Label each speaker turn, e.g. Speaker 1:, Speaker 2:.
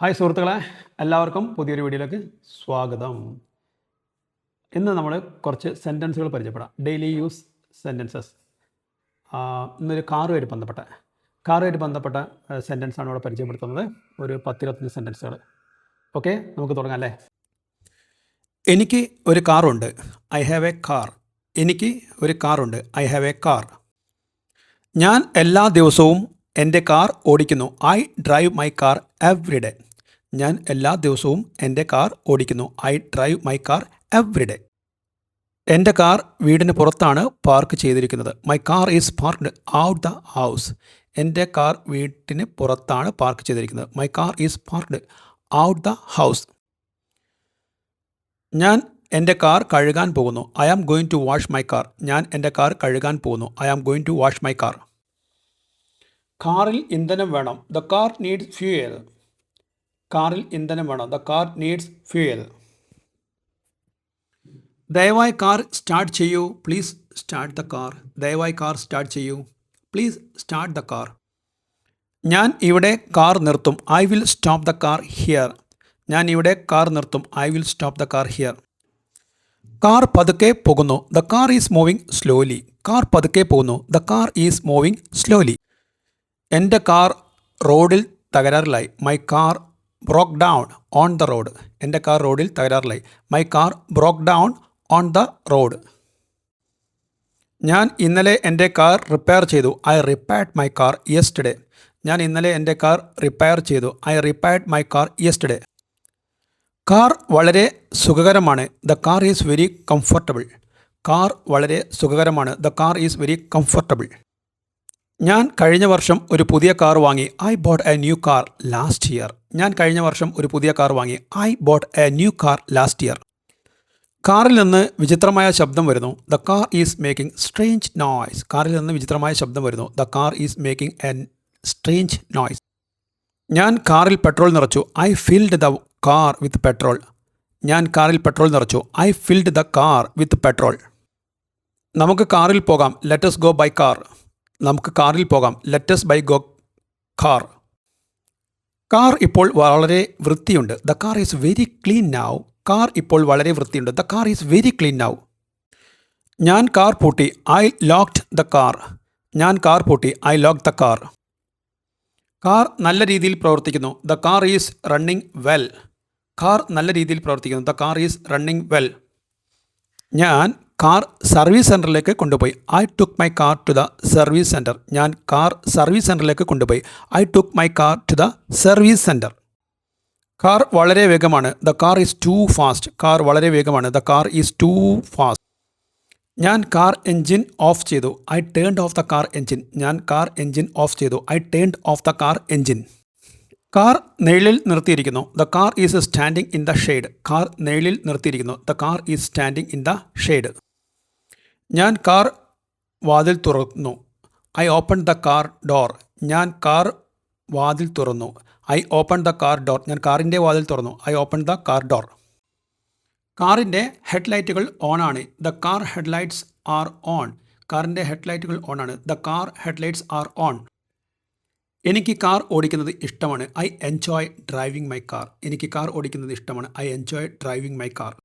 Speaker 1: Hi സുഹൃത്തുക്കളെ, എല്ലാവർക്കും പുതിയൊരു വീഡിയോയിലേക്ക് സ്വാഗതം. ഇന്ന് നമ്മൾ കുറച്ച് സെൻറ്റൻസുകൾ പരിചയപ്പെടാം. Daily use sentences. ഇന്നൊരു കാറുമായിട്ട് ബന്ധപ്പെട്ട സെൻറ്റൻസാണ് ഇവിടെ പരിചയപ്പെടുത്തുന്നത്. ഒരു 10-25 സെൻറ്റൻസുകൾ. ഓക്കെ, നമുക്ക് തുടങ്ങാം അല്ലേ? എനിക്ക് ഒരു കാറുണ്ട്. I have A car. എനിക്ക് ഒരു കാറുണ്ട്. I have A car. ഞാൻ എല്ലാ ദിവസവും എൻ്റെ കാർ ഓടിക്കുന്നു. I drive my car every day. ഞാൻ എല്ലാ ദിവസവും എൻ്റെ കാർ ഓടിക്കുന്നു. I drive my car every day. എൻ്റെ കാർ വീടിന് പുറത്താണ് പാർക്ക് ചെയ്തിരിക്കുന്നത്. My car is parked out the house. എൻ്റെ കാർ വീട്ടിന് പുറത്താണ് പാർക്ക് ചെയ്തിരിക്കുന്നത്. My car is parked out the house. ഞാൻ എൻ്റെ കാർ കഴുകാൻ പോകുന്നു. I am going to wash my car. ഞാൻ എൻ്റെ കാർ കഴുകാൻ പോകുന്നു. I am going to wash my car. കാറിൽ ഇന്ധനം വേണം. The car needs fuel. കാറിൽ ഇന്ധനം വേണം. The car needs fuel. ദയവായി കാർ സ്റ്റാർട്ട് ചെയ്യൂ. Please start the car. ദയവായി കാർ സ്റ്റാർട്ട് ചെയ്യൂ. Please start the car. ഞാൻ ഇവിടെ കാർ നിർത്തും. I will stop the car here. ഞാൻ ഇവിടെ കാർ നിർത്തും. I will stop the car here. Car പതുക്കെ പോകുന്നു. The car is moving slowly. Car പതുക്കെ പോകുന്നു. The car is moving slowly. എൻ്റെ കാർ റോഡിൽ തകരാറിലായി. My car broke down on the road. എൻ്റെ കാർ റോഡിൽ തകരാറിലായി. My car broke down on the road. ഞാൻ ഇന്നലെ എൻ്റെ കാർ റിപ്പയർ ചെയ്തു. I repaired my car yesterday. ഞാൻ ഇന്നലെ എൻ്റെ കാർ റിപ്പയർ ചെയ്തു. I repaired my car yesterday. Car വളരെ സുഖകരമാണ്. The car is very comfortable. Car വളരെ സുഖകരമാണ്. The car is very comfortable. ഞാൻ കഴിഞ്ഞ വർഷം ഒരു പുതിയ കാർ വാങ്ങി. I boat A new car last year. ഞാൻ കഴിഞ്ഞ വർഷം ഒരു പുതിയ കാർ വാങ്ങി. I boat A new car last year. കാറിൽ നിന്ന് വിചിത്രമായ ശബ്ദം വരുന്നു. The car is making strange noise. കാറിൽ നിന്ന് വിചിത്രമായ ശബ്ദം വരുന്നു. The car is making A strange noise. ഞാൻ കാറിൽ പെട്രോൾ നിറച്ചു. I filled the car with petrol. ഞാൻ കാറിൽ പെട്രോൾ നിറച്ചു. I filled the car with petrol. നമുക്ക് കാറിൽ പോകാം. Let's go by car. നമുക്ക് കാറിൽ പോകാം. Let's by go car. Car ഇപ്പോൾ വളരെ വൃത്തിയുണ്ട്. The car is very clean now. Car ഇപ്പോൾ വളരെ വൃത്തിയുണ്ട്. The car is very clean now. ഞാൻ കാർ പൂട്ടി. I locked the car. ഞാൻ കാർ പൂട്ടി. I lock the car. Car നല്ല രീതിയിൽ പ്രവർത്തിക്കുന്നു. The car is running well. Car നല്ല രീതിയിൽ പ്രവർത്തിക്കുന്നു. The car is running well. ഞാൻ കാർ സർവീസ് സെൻറ്ററിലേക്ക് കൊണ്ടുപോയി. I took my car to the service centre. ഞാൻ കാർ സർവീസ് സെൻറ്ററിലേക്ക് കൊണ്ടുപോയി. I took my car to the service centre. Car വളരെ വേഗമാണ്. The car is too fast. Car വളരെ വേഗമാണ്. The car is too fast. ഞാൻ കാർ എൻജിൻ ഓഫ് ചെയ്തു. I turned off the car engine. ഞാൻ car engine off ചെയ്തു. I turned off the car engine. Car നിഴലിൽ നിർത്തിയിരിക്കുന്നു. The car is standing in the shade. Car നിഴലിൽ നിർത്തിയിരിക്കുന്നു. The car is standing in the shade. ഞാൻ car വാതിൽ തുറന്നു. I open the car door. ഞാൻ car വാതിൽ തുറന്നു. I open the car door. ഞാൻ കാറിൻ്റെ വാതിൽ തുറന്നു. I open the car door. കാറിൻ്റെ ഹെഡ്ലൈറ്റുകൾ ഓണാണ്. The car headlights are on. കാറിൻ്റെ ഹെഡ്ലൈറ്റുകൾ ഓണാണ്. The car headlights are on. എനിക്ക് കാർ ഓടിക്കുന്നത് ഇഷ്ടമാണ്. I enjoy driving my car. എനിക്ക് കാർ ഓടിക്കുന്നത് ഇഷ്ടമാണ്. I enjoy driving my car.